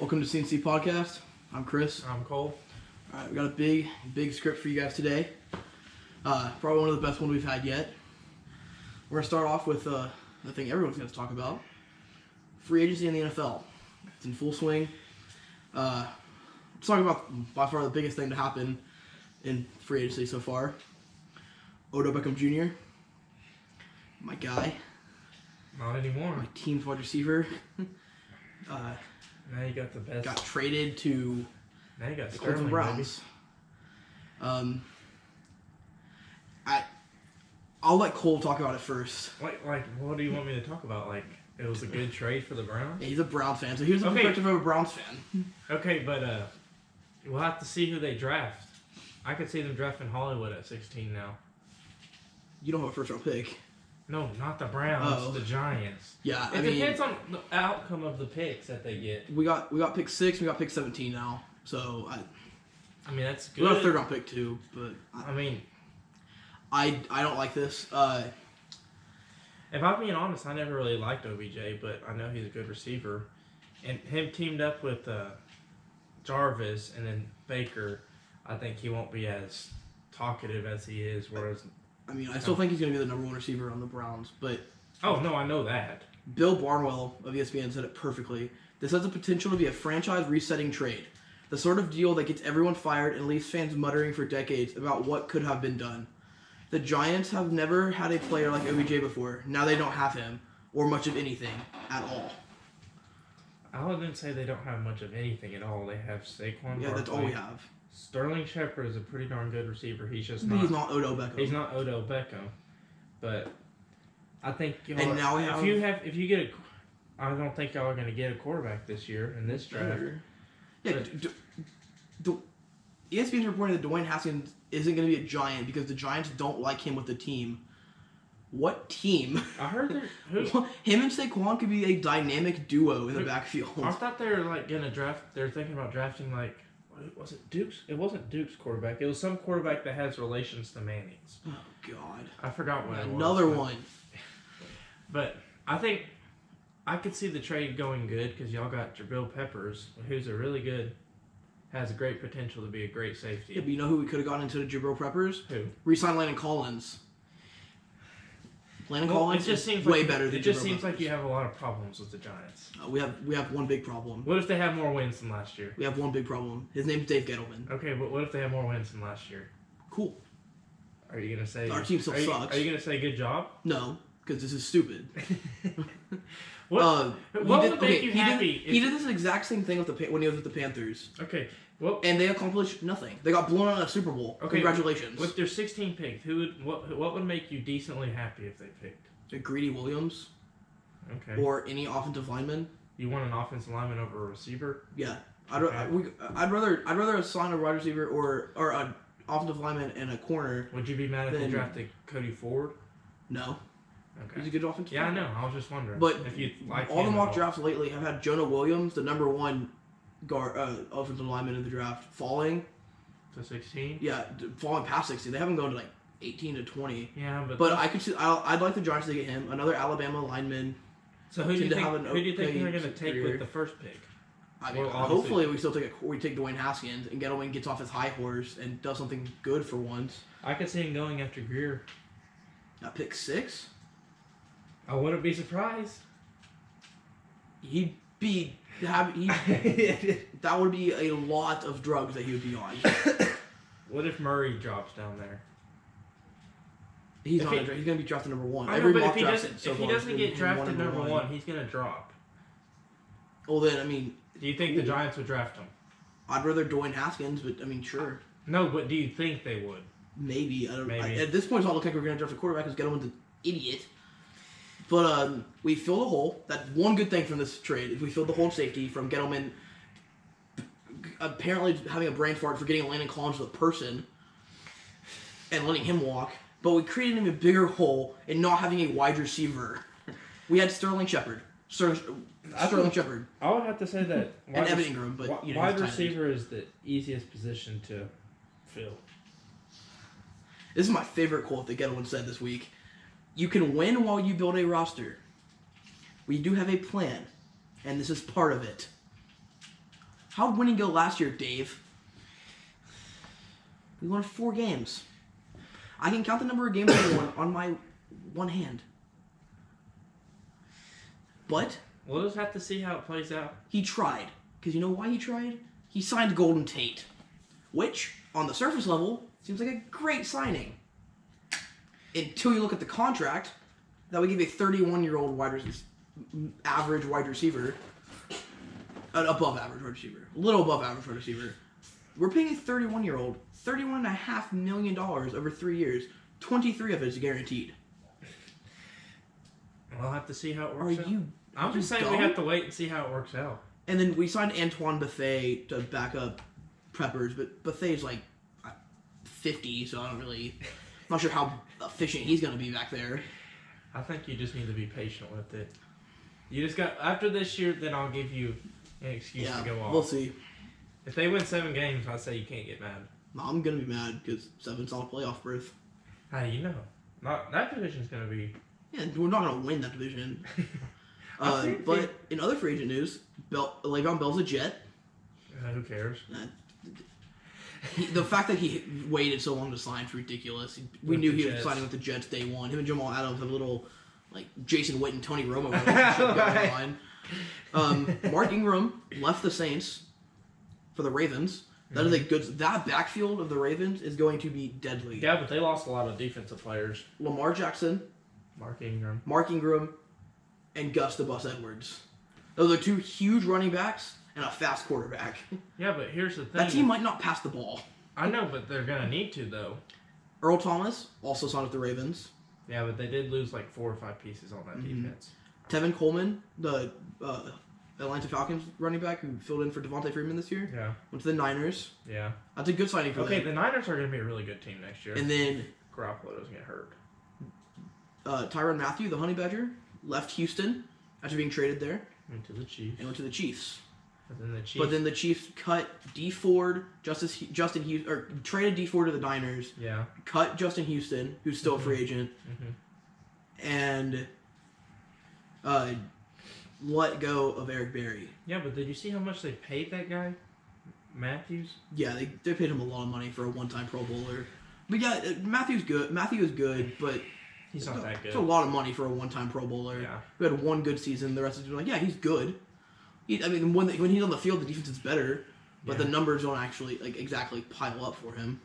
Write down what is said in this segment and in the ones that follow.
Welcome to CNC Podcast. I'm Chris. I'm Cole. All right, we got a big script for you guys today. Probably one of the best ones we've had yet. We're going to start off with the thing everyone's going to talk about. Free agency in the NFL. It's in full swing. Let's talk about by far the biggest thing to happen in free agency so far. Odell Beckham Jr. My guy. Not anymore. My team's wide receiver. Now you got the best. Got traded to Now you got the Sterling, Cleveland Browns. I'll let Cole talk about it first. Like, what do you want me to talk about? Like, it was a good trade for the Browns? Yeah, he's a Browns fan, so here's the perspective of a Browns fan. Okay, but we'll have to see who they draft. I could see them drafting Hollywood at 16 now. You don't have a first-round pick. No, not the Browns, the Giants. Yeah, It depends on the outcome of the picks that they get. We got pick 6, we got pick 17 now. So I mean, that's good. We got a third-round pick too, but I don't like this. If I'm being honest, I never really liked OBJ, but I know he's a good receiver. And him teamed up with Jarvis and then Baker, I think he won't be as talkative as he is. Whereas, I still think he's going to be the number one receiver on the Browns, but... Oh, no, I know that. Bill Barnwell of ESPN said it perfectly. This has the potential to be a franchise resetting trade. The sort of deal that gets everyone fired and leaves fans muttering for decades about what could have been done. The Giants have never had a player like OBJ before. Now they don't have him, or much of anything, at all. I wouldn't say they don't have much of anything at all. They have Saquon. Yeah, that's all we have. Sterling Shepard is a pretty darn good receiver. He's just not... He's not Odell Beckham. He's not Odell Beckham. But I think and now we have... If you get a... I don't think y'all are going to get a quarterback this year in this draft. Yeah, ESPN's reporting that Dwayne Haskins isn't going to be a Giant because the Giants don't like him with the team. What team? I heard him and Saquon could be a dynamic duo in the backfield. I thought they were going to draft. They're thinking about drafting was it Duke's? It wasn't Duke's quarterback. It was some quarterback that has relations to Manning's. Oh God! I forgot what it was. Another one. But I think I could see the trade going good because y'all got Jabril Peppers, who's a really good. Has a great potential to be a great safety. Yeah, but you know who we could have gotten into the Jabril Peppers? Who? Re-sign Landon Collins. Collins it just seems way like, better than It just Jabril seems Peppers. like you have a lot of problems with the Giants. We have one big problem. What if they have more wins than last year? We have one big problem. His name's Dave Gettleman. Okay, but what if they have more wins than last year? Cool. Are you going to say... Our team still sucks. Are you going to say good job? No, because this is stupid. What would make you happy? He did this exact same thing when he was with the Panthers. Okay. Well, and they accomplished nothing. They got blown out of the Super Bowl. Okay. Congratulations. With their 16 pick, what would make you decently happy if they picked? Greedy Williams. Okay. Or any offensive lineman. You want an offensive lineman over a receiver? Yeah. I'd rather sign a wide receiver or an offensive lineman and a corner. Would you be mad if they drafted Cody Ford? No. Okay. He's a good offensive lineman. Yeah, I know. I was just wondering. But if you like all the mock drafts lately have had Jonah Williams, the number one offensive lineman in the draft, falling to 16. Yeah, falling past 16. They haven't gone to like 18 to 20. Yeah, but I could see. I'd like the Giants to get him, another Alabama lineman. So who do you think they're going to take with the first pick? Hopefully we take Dwayne Haskins and Gettleman gets off his high horse and does something good for once. I could see him going after Greer. Pick 6. I wouldn't be surprised. That would be a lot of drugs that he would be on. What if Murray drops down there? He's going to be drafted number 1. If he doesn't get drafted number 1, he's going to drop. Well then, do you think the Giants would draft him? I'd rather Dwayne Haskins, but sure. No, but do you think they would? Maybe. I don't know. At this point, it's not looking like we're going to draft a quarterback because Gettleman's an idiot. But we filled a hole. That's one good thing from this trade. Is we filled the hole in safety from Gettleman apparently having a brain fart for getting Landon Collins to the person and letting him walk. But we created him a bigger hole in not having a wide receiver. We had Sterling Shepard. Sterling Shepard. I would have to say that and Evan Ingram, but wide receiver is the easiest position to fill. This is my favorite quote that Gettleman said this week. You can win while you build a roster. We do have a plan, and this is part of it. How'd winning go last year, Dave? We won 4 games. I can count the number of games we won on my one hand. But We'll just have to see how it plays out. he tried. Because you know why he tried? He signed Golden Tate. Which, on the surface level, seems like a great signing. Until you look at the contract, that would give a 31-year-old average wide receiver, an above average wide receiver, a little above average wide receiver. We're paying a 31-year-old $31.5 million over 3 years. 23 of it is guaranteed. We'll have to see how it works out. I'm just saying dumb? we have to wait and see how it works out. And then we signed Antoine Bethea to back up Peppers, but Bethea's like 50, so I'm not sure how efficient he's going to be back there. I think you just need to be patient with it. You just got, after this year, then I'll give you an excuse to go off. We'll see. If they win 7 games, I'd say you can't get mad. I'm going to be mad because 7's not a playoff berth. How do you know? That division's going to be... Yeah, we're not going to win that division. But in other free agent news, Le'Veon Bell's a Jet. Who cares? The fact that he waited so long to sign is ridiculous. We knew he was signing with the Jets day one. Him and Jamal Adams have a little, like, Jason Witten and Tony Romo relationship going on. Mark Ingram left the Saints for the Ravens. That is a good... That backfield of the Ravens is going to be deadly. Yeah, but they lost a lot of defensive players. Lamar Jackson, Mark Ingram, and Gus the Bus Edwards. Those are 2 huge running backs and a fast quarterback. Yeah, but here's the thing. That team might not pass the ball. I know, but they're going to need to, though. Earl Thomas also signed with the Ravens. Yeah, but they did lose like 4 or 5 pieces on that defense. Tevin Coleman, the Atlanta Falcons running back who filled in for Devontae Freeman this year, went to the Niners. Yeah. That's a good signing for them. Okay, the Niners are going to be a really good team next year. And then Garoppolo doesn't get hurt. Tyrann Mathieu, the Honey Badger, left Houston after being traded there. Went to the Chiefs. And went to the Chiefs. But then the Chiefs cut D Ford, Justin Houston, or traded D Ford to the Niners. Yeah. Cut Justin Houston, who's still a free agent, and let go of Eric Berry. Yeah, but did you see how much they paid that guy, Matthews? Yeah, they paid him a lot of money for a one-time Pro Bowler. But yeah, Matthew is good, but he's not that good. It's a lot of money for a one-time Pro Bowler. Yeah. Who had one good season. The rest of the team were like, yeah, he's good. When he's on the field, the defense is better, but the numbers don't actually exactly pile up for him.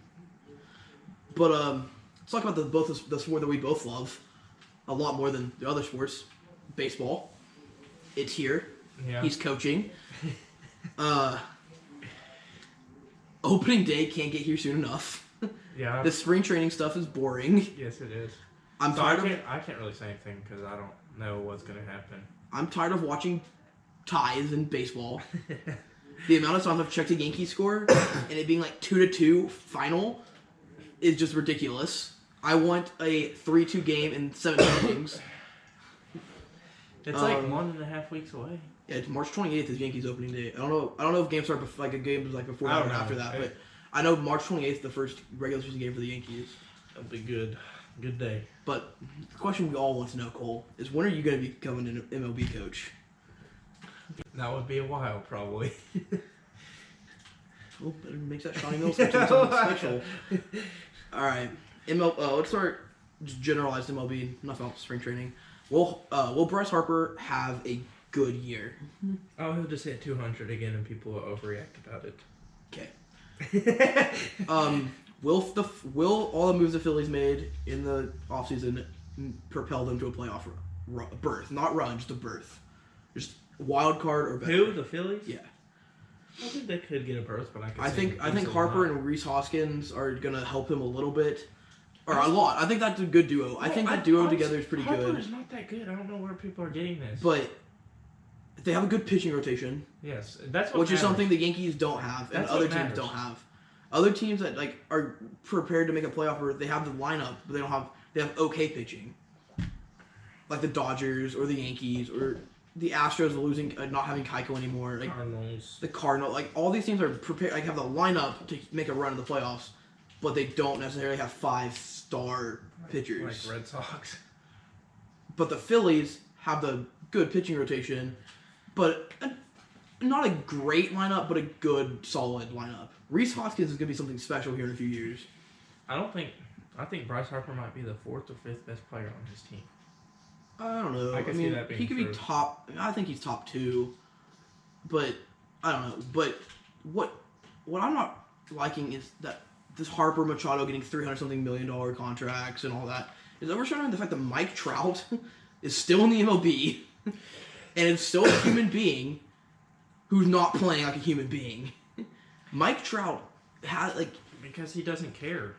But let's talk about the sport that we both love a lot more than the other sports, baseball. It's here. Yeah. He's coaching. Opening day can't get here soon enough. Yeah. The spring training stuff is boring. Yes, it is. I can't really say anything because I don't know what's going to happen. I'm tired of watching ties in baseball. The amount of times I've checked a Yankees score and it being like 2-2 final is just ridiculous. I want a 3-2 game in 7 innings. It's like 1.5 weeks away. Yeah, it's March 28th is Yankees opening day. I don't know if games start a game is like before or after that, but I know March 28th is the first regular season game for the Yankees. That'll be good. Good day. But the question we all want to know, Cole, is when are you going to be becoming an MLB coach? That would be a while, probably. Well, better make that Shawnee Mills something special. All right, let's start just generalized MLB. Enough about spring training. Will Bryce Harper have a good year? Oh, he'll just hit 200 again, and people will overreact about it. Okay. Will all the moves the Phillies made in the offseason propel them to a playoff berth? Not run, just a berth. Just wild card or better. Who? The Phillies? Yeah. I think they could get a berth, but I think Harper and Rhys Hoskins are gonna help him a little bit, or a lot. I think that's a good duo. I think that duo together is pretty good. Harper is not that good. I don't know where people are getting this. But they have a good pitching rotation. Yes, that's what which matters. is something the Yankees don't have, and other teams don't have. Other teams that are prepared to make a playoff berth, they have the lineup, but they have okay pitching. Like the Dodgers or the Yankees or the Astros losing, not having Keiko anymore. Like Cardinals. The Cardinals. Like all these teams are prepared, have the lineup to make a run in the playoffs, but they don't necessarily have 5-star pitchers. Like Red Sox. But the Phillies have the good pitching rotation, but not a great lineup, but a good, solid lineup. Reese Hoskins is going to be something special here in a few years. I think Bryce Harper might be the 4th or 5th best player on his team. I don't know. I can see that being he could true. be top. I think he's top 2, but I don't know. But what I'm not liking is that this Harper Machado getting $300-something million contracts and all that is overshadowing the fact that Mike Trout is still in the MLB and is still a human being who's not playing like a human being. Mike Trout has because he doesn't care.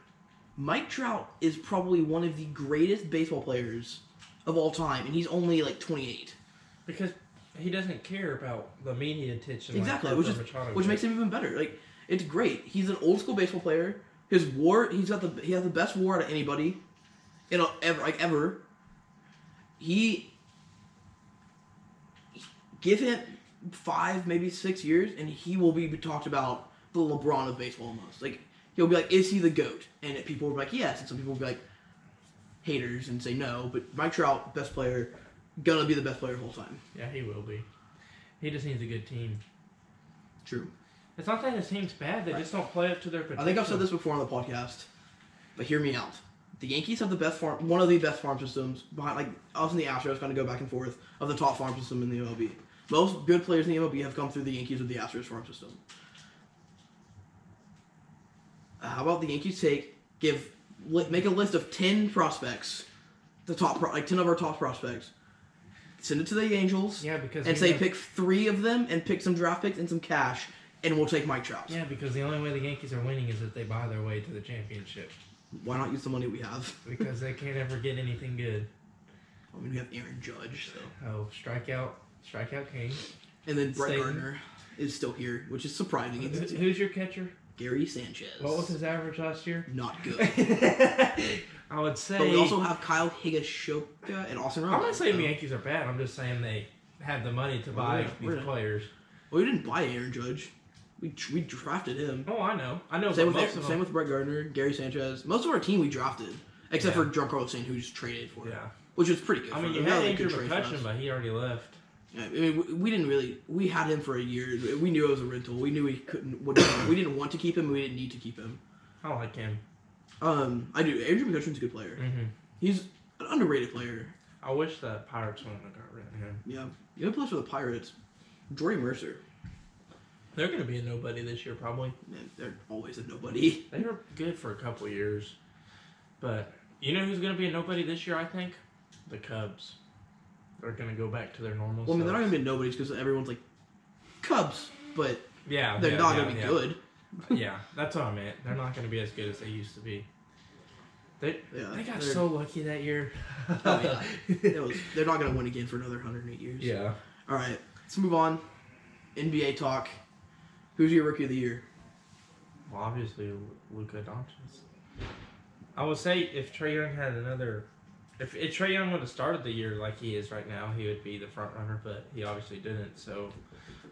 Mike Trout is probably one of the greatest baseball players of all time, and he's only 28. Because he doesn't care about the media attention. Exactly, Machado which makes him even better. It's great. He's an old school baseball player. His WAR, he has the best WAR out of anybody, ever. Give him 5, maybe 6 years, and he will be talked about the LeBron of baseball almost. He'll be like, is he the GOAT? And people will be like, yes. And some people will be like, haters and say no. But Mike Trout, best player, gonna be the best player of all time. Yeah, he will be. He just needs a good team. True. It's not that his team's bad. They just don't play up to their potential. I think I've said this before on the podcast, but hear me out. The Yankees have one of the best farm systems behind, us and the Astros kind of go back and forth of the top farm system in the MLB. Most good players in the MLB have come through the Yankees or the Astros farm system. How about the Yankees make a list of 10 prospects, 10 of our top prospects, send it to the Angels, and say pick 3 of them and pick some draft picks and some cash, and we'll take Mike Trout. Yeah, because the only way the Yankees are winning is if they buy their way to the championship. Why not use the money we have? Because they can't ever get anything good. We have Aaron Judge, so. Oh, strikeout king. And then Brett Gardner is still here, which is surprising. Who's your catcher? Gary Sanchez. What was his average last year? Not good. I would say. But we also have Kyle Higashioka and Austin Riley. I'm not saying the Yankees are bad. I'm just saying they have the money to buy these players. Well, we didn't buy Aaron Judge. We drafted him. Oh, I know. Same with Brett Gardner, Gary Sanchez. Most of our team we drafted, except for Giancarlo Stanton, who's traded for. Yeah. Which is pretty good. I mean, you had Andrew McCutcheon, but he already left. Yeah, I mean, we didn't really. We had him for a year. We knew it was a rental. We knew we couldn't. We didn't want to keep him. We didn't need to keep him. I like him. I do. Andrew McCutcheon's a good player. Mm-hmm. He's an underrated player. I wish the Pirates wouldn't have got rid of him. Yeah. The other player for the Pirates, Jordy Mercer. They're going to be a nobody this year, probably. Man, they're always a nobody. They were good for a couple years. But you know who's going to be a nobody this year, I think? The Cubs. They're going to go back to their normal Well, I mean, they're not going to be nobodies because everyone's like, Cubs, but they're not going to be good. Yeah, that's what I meant. They're not going to be as good as they used to be. They got so lucky that year. Oh, yeah. They're not going to win again for another 108 years. Yeah. All right, let's move on. NBA talk. Who's your rookie of the year? Well, obviously, Luka Doncic. I would say if Trae Young had another... If Trae Young would have started the year like he is right now, he would be the front runner, but he obviously didn't, so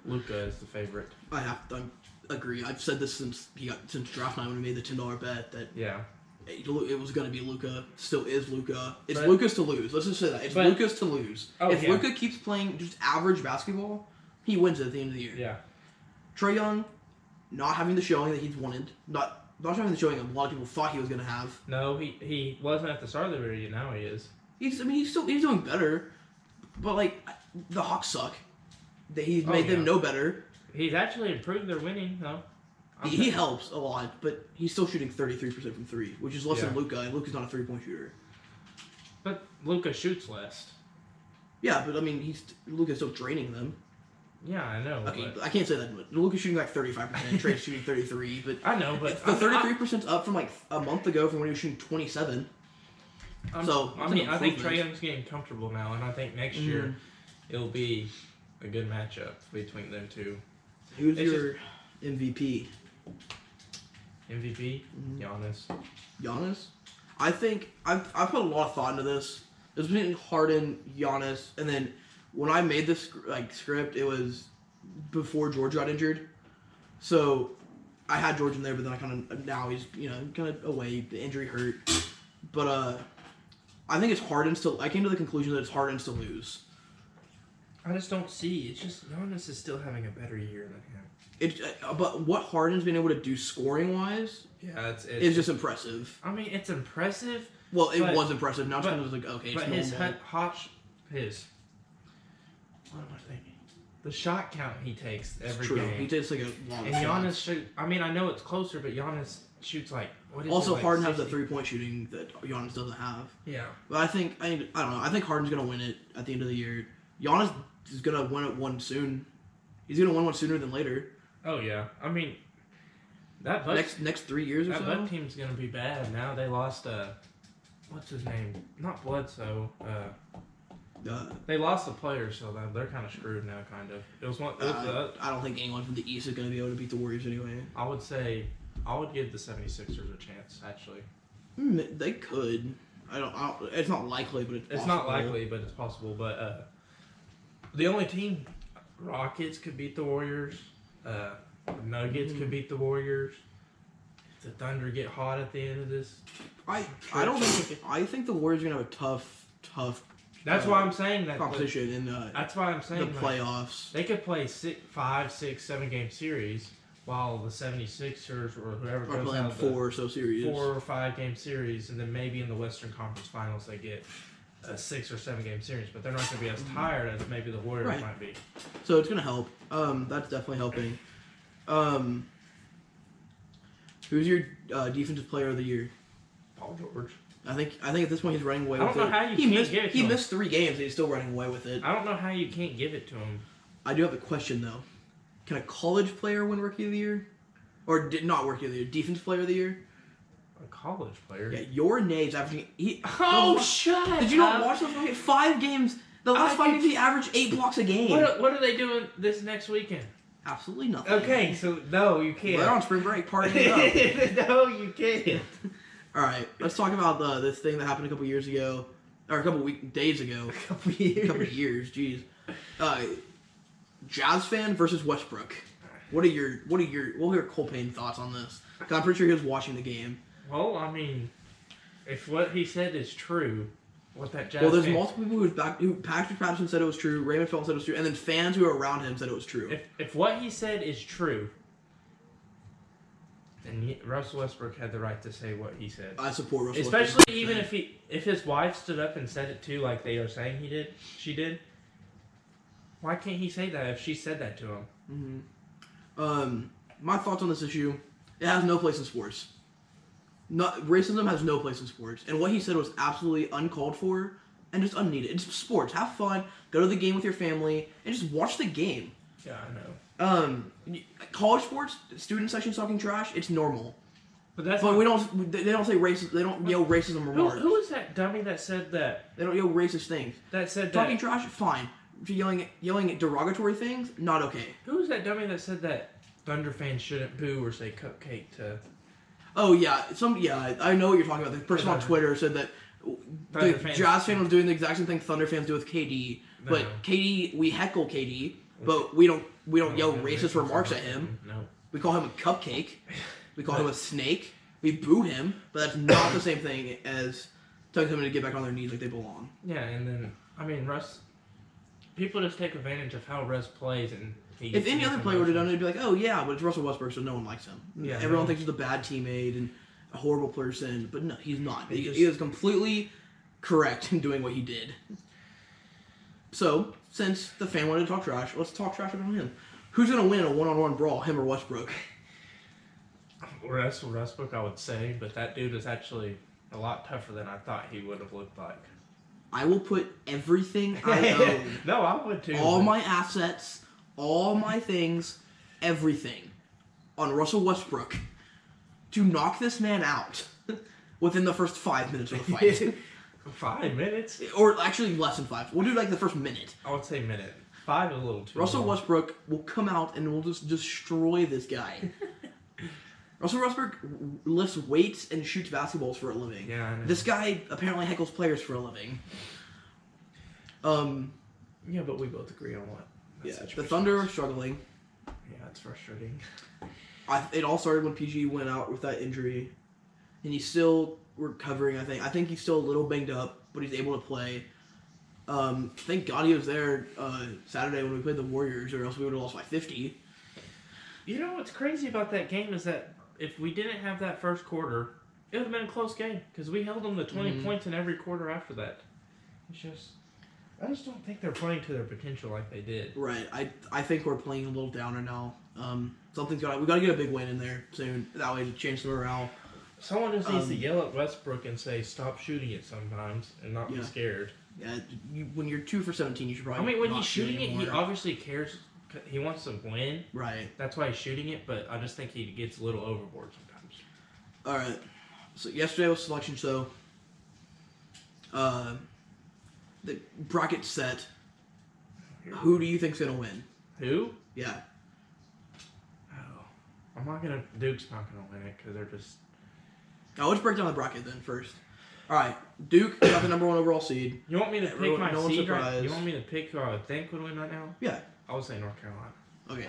Luka is the favorite. I have to agree. I've said this since draft night when we made the $10 bet that it was going to be Luka. Still is Luka. It's Luka's to lose. Let's just say that. It's Luka's to lose. If Luka keeps playing just average basketball, he wins it at the end of the year. Yeah. Trae Young, not having the showing that he's wanted, not having the showing a lot of people thought he was going to have. No, he wasn't at the start of the year. Now he is. He's doing better, but the Hawks suck. He's made them no better. He's actually improved their winning though. He helps a lot, but he's still shooting 33% from 3, which is less than Luka, and Luka's not a 3-point shooter. But Luka shoots less. Yeah, but I mean, Luka's still draining them. Yeah, I know. Okay, I can't say that. Luka's shooting 35%, Trae's shooting 33%, but I know, but the 33%'s up from a month ago from when he was shooting 27. I think Trae Young's getting comfortable now, and I think next year it'll be a good matchup between them two. Who's your MVP? MVP? Giannis? I think I've put a lot of thought into this. It was between Harden, Giannis, and then when I made this script, it was before George got injured. So I had George in there, but then now he's kind of away. The injury hurt, but I think it's Harden's to. I came to the conclusion that it's Harden's to lose. I just don't see. It's just Giannis is still having a better year than him. But what Harden's been able to do scoring-wise is just impressive. I mean, it's impressive. Well, it was impressive. Now it's kind of like, okay, it's but normal. What am I thinking? The shot count he takes every True. game. He takes like a long And Giannis I know it's closer, but Giannis shoots like what is also, it, like Harden 60? has the 3-point shooting that Giannis doesn't have. Yeah. But I don't know. I think Harden's gonna win it at the end of the year. Giannis is gonna win one soon. He's gonna win one sooner than later. Oh yeah. I mean, that next 3 years or so. That Bud team's gonna be bad. Now they lost what's his name? Not Bledsoe. They lost the player, so they're kind of screwed now. Kind of. It was one. I don't think anyone from the East is gonna be able to beat the Warriors anyway. I would give the 76ers a chance. Actually, they could. I don't. It's not likely, but it's possible. Not likely, but it's possible. But the only team, Rockets could beat the Warriors. Nuggets could beat the Warriors. If the Thunder get hot at the end of this, I think the Warriors are gonna have a tough. That's why I'm saying that competition in that's why I'm saying the playoffs. They could play 5, 6, 7 game series, while the 76ers or whoever are goes playing out 4 or 5 game series, and then maybe in the Western Conference Finals they get a 6 or 7 game series, but they're not going to be as tired as maybe the Warriors might be. So it's going to help. That's definitely helping. Who's your defensive player of the year? Paul George. I think at this point he's running away with it. I don't know how you can't give it to him. He missed 3 games and he's still running away with it. I don't know how you can't give it to him. I do have a question though. Can a college player win Rookie of the Year? Or not Rookie of the Year, Defensive Player of the Year? A college player? Yeah, your name's averaging... Shut Did you not watch those 5 games? The last 5 games he averaged 8 blocks a game. What are they doing this next weekend? Absolutely nothing. Okay, so no, you can't. They're on spring break partying it up. No, you can't. All right, let's talk about this thing that happened a couple years ago, or a couple days ago. A couple years, jeez. Jazz fan versus Westbrook. What are your Cole Payne thoughts on this? 'Cause I'm pretty sure he was watching the game. Well, I mean, if what he said is true, what that Jazz there's multiple people who Patrick Patterson said it was true, Raymond Felton said it was true, and then fans who were around him said it was true. If what he said is true, then Russell Westbrook had the right to say what he said. I support Russell Westbrook. Especially even if his wife stood up and said it too, like they are saying she did. Why can't he say that if she said that to him? Mm-hmm. My thoughts on this issue: it has no place in sports. Racism has no place in sports, and what he said was absolutely uncalled for and just unneeded. It's sports. Have fun. Go to the game with your family and just watch the game. Yeah, I know. College sports, student sections talking trash. It's normal. But we don't. They don't say racist. They don't yell racism remarks. Who was that dummy that said that? They don't yell racist things. That said talking trash. Fine. Yelling at derogatory things. Not okay. Who was that dummy that said that Thunder fans shouldn't boo or say cupcake to? Oh yeah, I know what you're talking about. The person on Twitter said that the Jazz fan was doing the exact same thing Thunder fans do with KD. But KD, we heckle KD, but we don't yell racist remarks at him. No. We call him a cupcake. We call him a snake. We boo him, but that's not the same thing as telling someone to get back on their knees like they belong. Yeah, and then Russ. People just take advantage of how Russ plays, and if any other player would have done it, it'd be like, oh yeah, but it's Russell Westbrook, so no one likes him. Yeah, everyone thinks he's a bad teammate and a horrible person, but no, he's not. He is completely correct in doing what he did. So, since the fan wanted to talk trash, let's talk trash about him. Who's going to win a one-on-one brawl, him or Westbrook? Russell Westbrook, I would say, but that dude is actually a lot tougher than I thought he would have looked like. I will put everything I own. No, I would too. All my assets, all my things, everything on Russell Westbrook to knock this man out within the first 5 minutes of the fight. 5 minutes? Or actually less than 5. We'll do like the first minute. I would say minute. 5 is a little too Russell long. Westbrook will come out and will just destroy this guy. Russell Westbrook lifts weights and shoots basketballs for a living. Yeah, I know. This guy apparently heckles players for a living. Yeah, but we both agree on what. The Thunder are struggling. Yeah, it's frustrating. It all started when PG went out with that injury, and he's still recovering. I think he's still a little banged up, but he's able to play. Thank God he was there Saturday when we played the Warriors, or else we would have lost by 50. You know what's crazy about that game is that if we didn't have that first quarter, it would have been a close game because we held them to 20 points in every quarter after that. I just don't think they're playing to their potential like they did. Right. I think we're playing a little downer now. We got to get a big win in there soon. That way to change the morale. Someone just needs to yell at Westbrook and say, "Stop shooting it sometimes," and not be scared. Yeah. When you're 2 for 17, you should probably. I mean, when he's shooting it, he obviously cares. He wants to win. Right. That's why he's shooting it. But I just think he gets a little overboard sometimes. All right. So yesterday was selection show. The bracket set. Who do you think's gonna win? Who? Yeah. Oh, I'm not gonna. Duke's not gonna win it because they're just. Now let's break down the bracket then first. All right, Duke got the number 1 overall seed. You want me to pick my seed right? surprised. You want me to pick who I would think would win right now? Yeah. I would say North Carolina. Okay.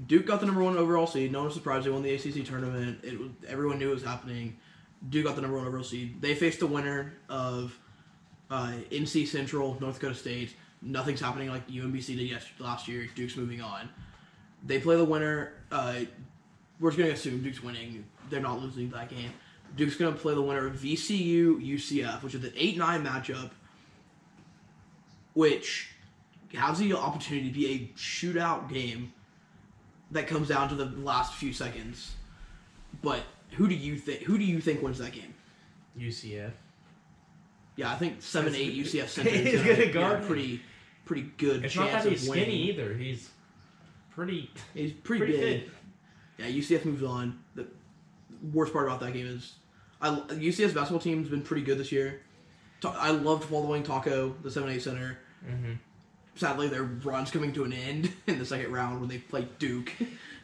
Duke got the number 1 overall seed. No one's surprised. They won the ACC tournament. Everyone knew it was happening. Duke got the number 1 overall seed. They faced the winner of NC Central, North Dakota State. Nothing's happening like UMBC did last year. Duke's moving on. They play the winner. We're just going to assume Duke's winning. They're not losing that game. Duke's going to play the winner of VCU-UCF, which is an 8-9 matchup, which has the opportunity to be a shootout game that comes down to the last few seconds. But who do you think wins that game? UCF. Yeah, I think 7-8 UCF Center He's gonna guard pretty good it's chance not that he's of winning. skinny either. He's pretty big. fit. Yeah, UCF moves on. The worst part about that game is UCF's basketball team's been pretty good this year. I loved following Taco, the 7-8 center. Mm-hmm. Sadly, their run's coming to an end in the second round when they play Duke.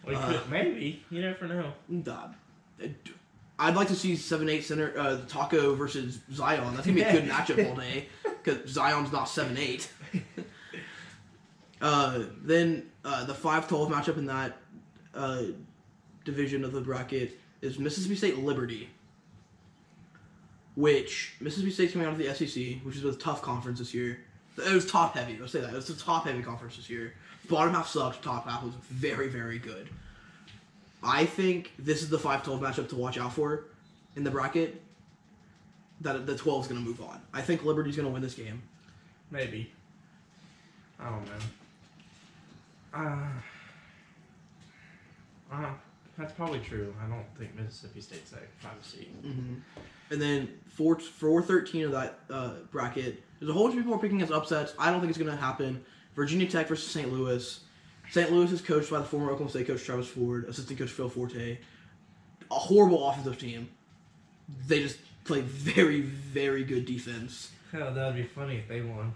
Maybe. You never know. I'd like to see 7-8 center Taco versus Zion. That's going to be a good matchup all day because Zion's not 7-8. Then the 5-12 matchup in that division of the bracket is Mississippi State Liberty, which Mississippi State's coming out of the SEC, which is a tough conference this year. It was top heavy. Let's say that. It was a top heavy conference this year. Bottom half sucked. Top half was very, very good. I think this is the 5-12 matchup to watch out for in the bracket. That the 12 is going to move on. I think Liberty's going to win this game. Maybe. I don't know. That's probably true. I don't think Mississippi State's that 5 seed. Mm-hmm. And then 4-13 of that bracket, there's a whole bunch of people who are picking as upsets. I don't think it's going to happen. Virginia Tech versus St. Louis. St. Louis is coached by the former Oklahoma State coach Travis Ford, assistant coach Phil Forte. A horrible offensive team. They just play very, very good defense. Hell, that would be funny if they won.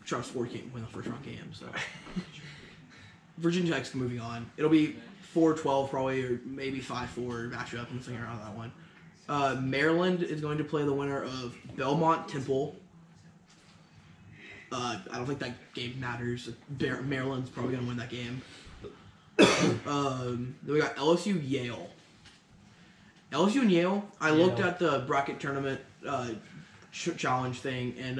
Travis Ford can't win the first round game, so. Virginia Tech's moving on. It'll be 4-12 probably, or maybe 5-4 matchup in the second round of that one. Maryland is going to play the winner of Belmont Temple. I don't think that game matters. Maryland's probably going to win that game. Then we got LSU Yale. LSU and Yale, I looked at the bracket tournament challenge thing, and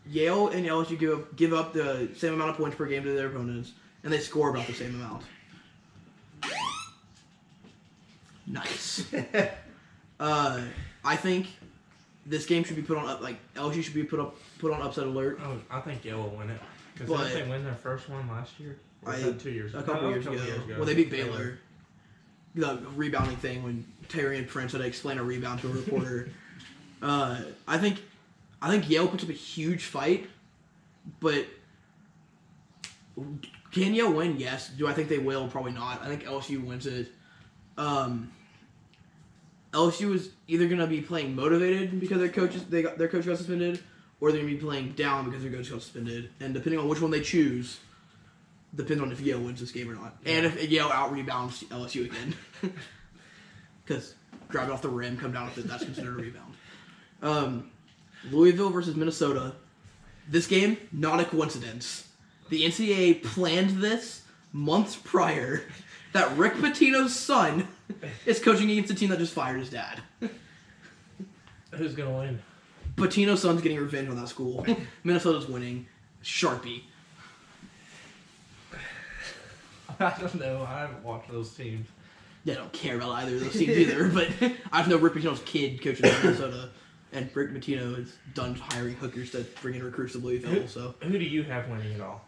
Yale and LSU give up the same amount of points per game to their opponents, and they score about the same amount. Nice. I think this game should be put on LSU should be put on upset alert. Oh, I think Yale will win it. Because didn't they win their first one last year? Or was that 2 years ago? A couple years ago. Well, they beat Baylor. The rebounding thing when Terry and Prince had to explain a rebound to a reporter. I think Yale puts up a huge fight, but can Yale win? Yes. Do I think they will? Probably not. I think LSU wins it. LSU is either going to be playing motivated because their coach got suspended, or they're going to be playing down because their coach got suspended. And depending on which one they choose, depends on if Yale wins this game or not. Yeah. And if Yale out-rebounds LSU again. Because grab it off the rim, come down with it, that's considered a rebound. Louisville versus Minnesota. This game, not a coincidence. The NCAA planned this months prior that Rick Pitino's son is coaching against a team that just fired his dad. Who's gonna win? Patino's son's getting revenge on that school. Minnesota's winning. Sharpie. I don't know. I haven't watched those teams. Yeah, I don't care about either of those teams either, but I know Rick Pitino's kid coaching in Minnesota, and Rick Pitino is done hiring hookers to bring in recruits to Louisville, so. Who do you have winning it all?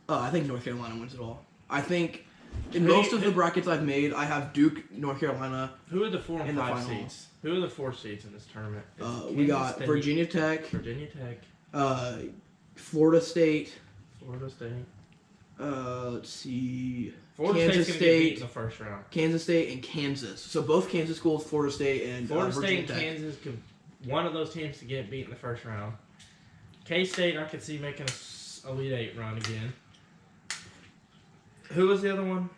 I think North Carolina wins it all. I think in most of the brackets I've made, I have Duke, North Carolina. Who are the 4 and in the 5 final. seeds? Who are the 4 seeds in this tournament? We got State, Virginia Tech, Virginia Tech, Florida State, Florida State. Let's see, Florida Kansas State's gonna get beat State, in the first round. Kansas State, and Kansas. So both Kansas schools, Florida State and Florida Virginia State and Tech. Kansas could one of those teams to get beat in the first round. K-State, I could see making a Elite 8 run again. Who was the other one?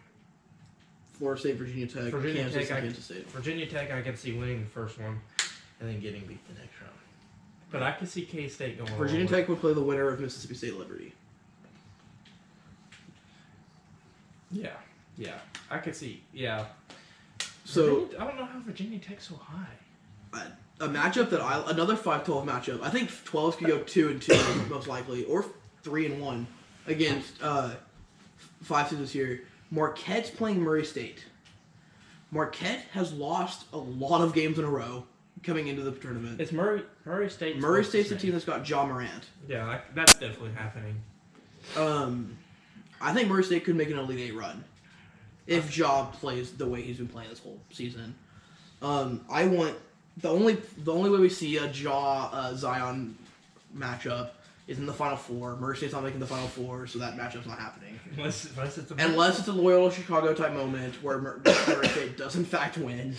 Florida State, Virginia Tech, Virginia Kansas, Tech, and Kansas State. Virginia Tech, I could see winning the first one and then getting beat the next round. But I could see K-State going. Virginia Tech would play the winner of Mississippi State Liberty. Yeah, I could see. Yeah. So I don't know how Virginia Tech's so high. a matchup that another 5-12 matchup. I think 12s could go 2-2 most likely, or 3-1 against 5 seeds this year. Marquette's playing Murray State. Marquette has lost a lot of games in a row coming into the tournament. It's Murray State. Murray State's the team that's got Ja Morant. Yeah, that's definitely happening. I think Murray State could make an Elite 8 run if Ja plays the way he's been playing this whole season. I want the only way we see a Zion matchup is in the Final Four. Murray State's not making the Final Four, so that matchup's not happening. Unless it's a Loyola Chicago type moment where Murray State does in fact win.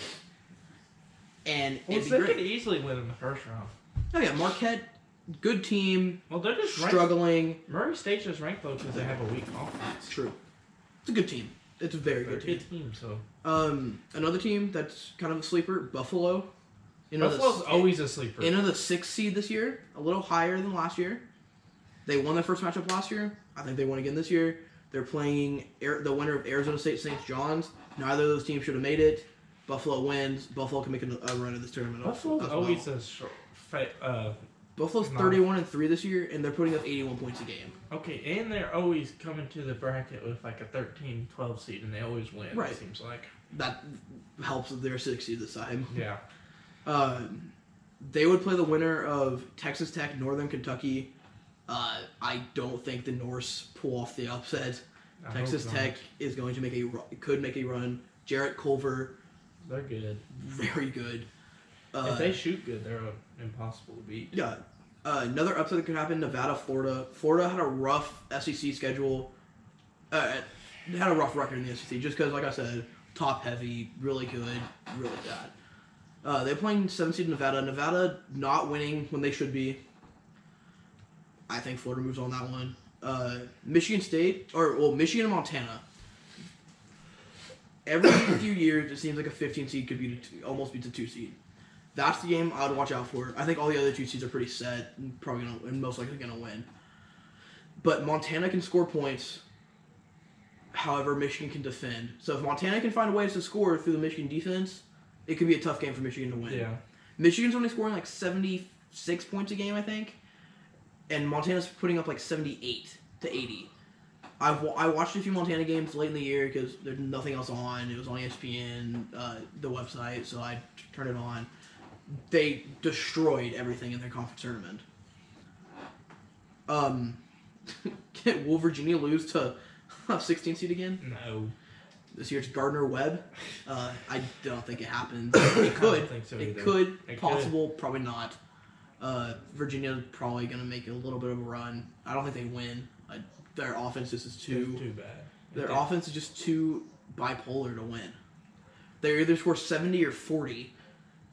And they could easily win in the first round. Oh yeah, Marquette, good team. Well, they're just struggling. Murray State's just ranked though because they have a weak offense. True, it's a good team. It's a very good team. So another team that's kind of a sleeper, Buffalo. Buffalo's always a sleeper. Into the 6th seed this year, a little higher than last year. They won their first matchup last year. I think they won again this year. They're playing the winner of Arizona State St. John's. Neither of those teams should have made it. Buffalo wins. Buffalo can make a run in this tournament. Buffalo's always Buffalo's 31-3 this year, and they're putting up 81 points a game. Okay, and they're always coming to the bracket with like a 13-12 seed, and they always win. Right. It seems like that helps that they're 6 seed this time. Yeah. They would play the winner of Texas Tech, Northern Kentucky. I don't think the Norse pull off the upset. Texas Tech is going to could make a run. Jarrett Culver. They're good. Very good. If they shoot good, they're impossible to beat. Yeah. Another upset that could happen, Nevada, Florida. Florida had a rough SEC schedule. They had a rough record in the SEC just because, like I said, top heavy, really good, really bad. They're playing 7 seed Nevada. Nevada not winning when they should be. I think Florida moves on that one. Michigan State, Michigan and Montana. Every few years, it seems like a 15 seed could almost beats a 2 seed. That's the game I would watch out for. I think all the other 2 seeds are pretty set and most likely going to win. But Montana can score points. However, Michigan can defend. So if Montana can find ways to score through the Michigan defense, it could be a tough game for Michigan to win. Yeah. Michigan's only scoring like 76 points a game, I think. And Montana's putting up like 78 to 80. I watched a few Montana games late in the year because there's nothing else on. It was on ESPN, the website, so I turned it on. They destroyed everything in their conference tournament. Will Virginia lose to a 16 seed again? No. This year it's Gardner Webb. I don't think it happens. It could. I don't think so it either. could. It Possible. Could. Probably not. Virginia's probably going to make a little bit of a run. I don't think they win. Their offense is too bad. Their offense is just too bipolar to win. They either score 70 or 40,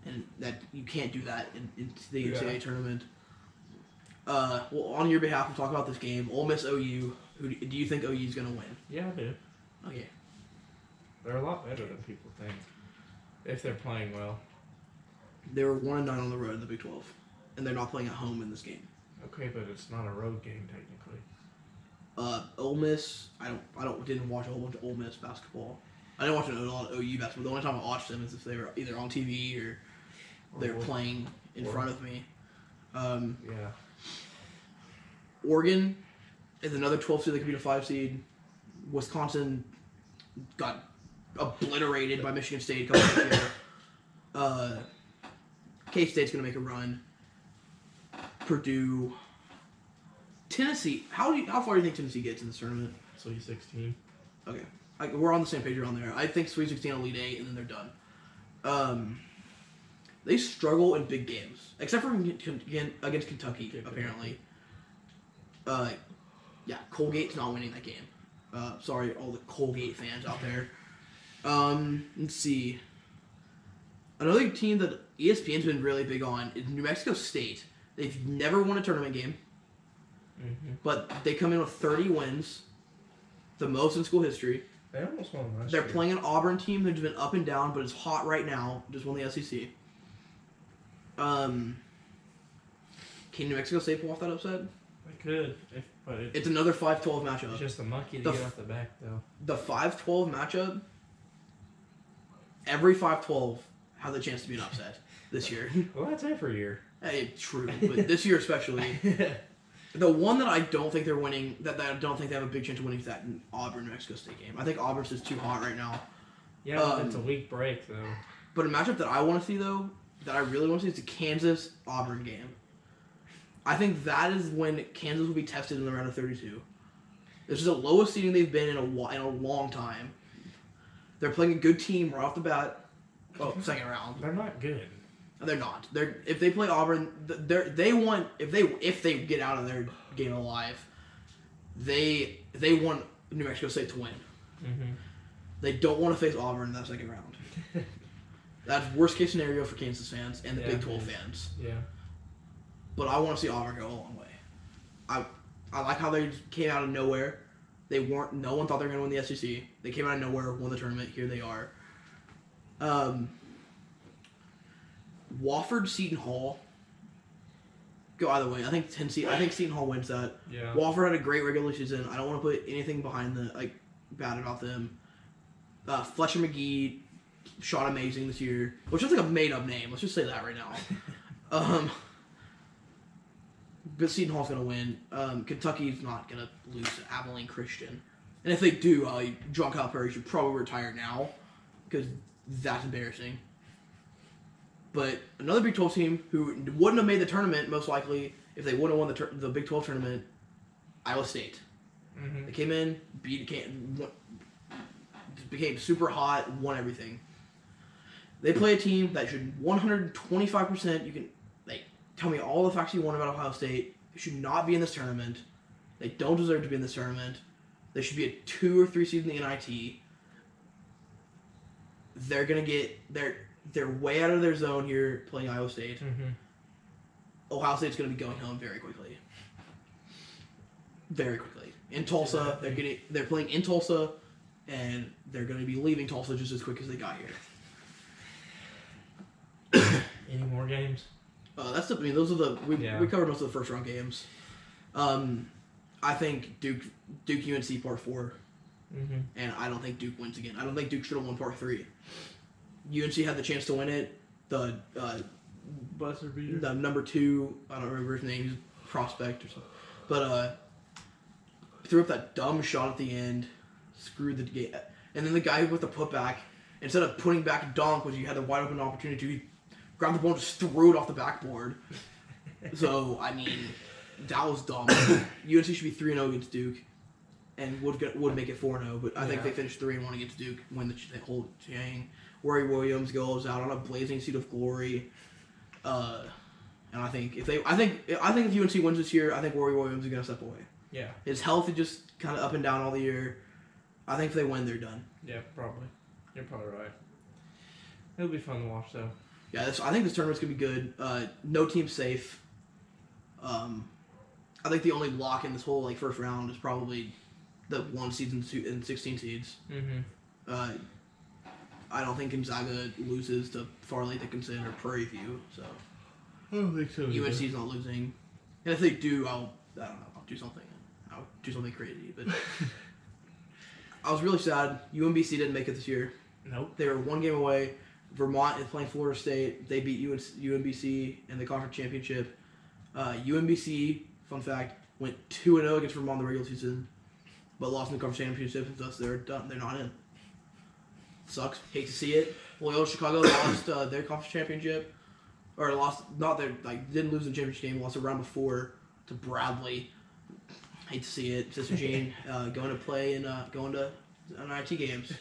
and that you can't do that in the NCAA tournament. Well, on your behalf, we'll talk about this game. Ole Miss OU. Do you think OU is going to win? Yeah, I do. Okay. They're a lot better than people think. If they're playing well. They were 1-9 on the road in the Big 12, and they're not playing at home in this game. Okay, but it's not a road game technically. Ole Miss. Didn't watch a whole bunch of Ole Miss basketball. I didn't watch a lot of OU basketball. The only time I watched them is if they were either on TV or they're playing in front of me. Yeah. Oregon is another 12 seed that could be a 5 seed. Wisconsin got obliterated by Michigan State a couple years ago. K-State's going to make a run. Purdue. Tennessee. How far do you think Tennessee gets in this tournament? Sweet 16. Okay. We're on the same page around there. I think Sweet 16, Elite 8, and then they're done. They struggle in big games. Except for against Kentucky, apparently. Yeah, Colgate's not winning that game. Sorry, all the Colgate fans out there. Let's see. Another team that ESPN's been really big on is New Mexico State. They've never won a tournament game. Mm-hmm. But they come in with 30 wins. The most in school history. They almost won last They're year. playing an Auburn team that's been up and down, but is hot right now. Just won the SEC. Can New Mexico State pull off that upset? They could, but It's another 5-12 matchup. it's just a monkey to get off the back, though. The 5-12 matchup, every 5-12 has a chance to be an upset this year. Well, that's every year. Hey, true, but this year especially. The one that I don't think they're winning, that I don't think they have a big chance of winning, is that Auburn-New Mexico State game. I think Auburn's just too hot right now. Yeah, but it's a week break, though. But a matchup that I want to see, though, that I really want to see, is the Kansas-Auburn game. I think that is when Kansas will be tested in the round of 32. This is the lowest seeding they've been in a long time. They're playing a good team right off the bat. Oh, second round. They're not good. They're not. If they play Auburn, if they get out of their game alive, they want New Mexico State to win. Mm-hmm. They don't want to face Auburn in that second round. That's worst case scenario for Kansas fans and the Big 12 fans. Yeah. But I want to see Auburn go a long way. I like how they came out of nowhere. No one thought they were going to win the SEC. They came out of nowhere, won the tournament. Here they are. Wofford, Seton Hall. Go either way. I think Seton Hall wins that. Yeah. Wofford had a great regular season. I don't want to put anything behind bad about them. Fletcher McGee shot amazing this year, which is like a made up name. Let's just say that right now. But Seton Hall's gonna win. Kentucky's not gonna lose to Abilene Christian, and if they do, John Calipari should probably retire now because that's embarrassing. But another Big 12 team who wouldn't have made the tournament, most likely, if they wouldn't have won the Big 12 tournament, Iowa State. Mm-hmm. They came in, became super hot, won everything. They play a team that should 125%, you can tell me all the facts you want about Ohio State. They should not be in this tournament. They don't deserve to be in this tournament. They should be a 2 or 3 seed in the NIT. They're going to get... They're way out of their zone here playing Iowa State. Mm-hmm. Ohio State's going to be going home very quickly. Very quickly. In Tulsa, they're playing in Tulsa, and they're going to be leaving Tulsa just as quick as they got here. Any more games? Those are we covered most of the first round games. I think Duke UNC part 4, and I don't think Duke wins again. I don't think Duke should have won part 3. UNC had the chance to win it. The buzzer beater. The number 2, I don't remember his name, he's a prospect or something, but threw up that dumb shot at the end, screwed the game, and then the guy with the putback, instead of putting back a dunk, which you had a wide open opportunity to, he grabbed the ball and just threw it off the backboard. So, I mean, that was dumb. UNC should be 3-0 against Duke, and would make it 4-0, but I think they finished 3-1 against Duke, win the whole thing. Rory Williams goes out on a blazing seat of glory, and I think if UNC wins this year, I think Rory Williams is gonna step away. Yeah, his health is just kind of up and down all the year. I think if they win, they're done. Yeah, probably. You're probably right. It'll be fun to watch, though. Yeah, I think this tournament's gonna be good. No team's safe. I think the only lock in this whole first round is probably the 1 seeds and 16 seeds. Mm-hmm. I don't think Gonzaga loses to Farley Dickinson or Prairie View, so I don't think so. UNC's not losing. And if they do, I'll do something. I'll do something crazy. But I was really sad. UMBC didn't make it this year. Nope. They were 1 game away. Vermont is playing Florida State. They beat UMBC in the conference championship. UMBC, fun fact, went 2-0 against Vermont in the regular season, but lost in the conference championship, and thus they're done. They're not in. Sucks. Hate to see it. Loyola Chicago lost their conference championship, or lost not their didn't lose the championship game. Lost a round before to Bradley. Hate to see it. Sister Jean going to play and going to NIT games.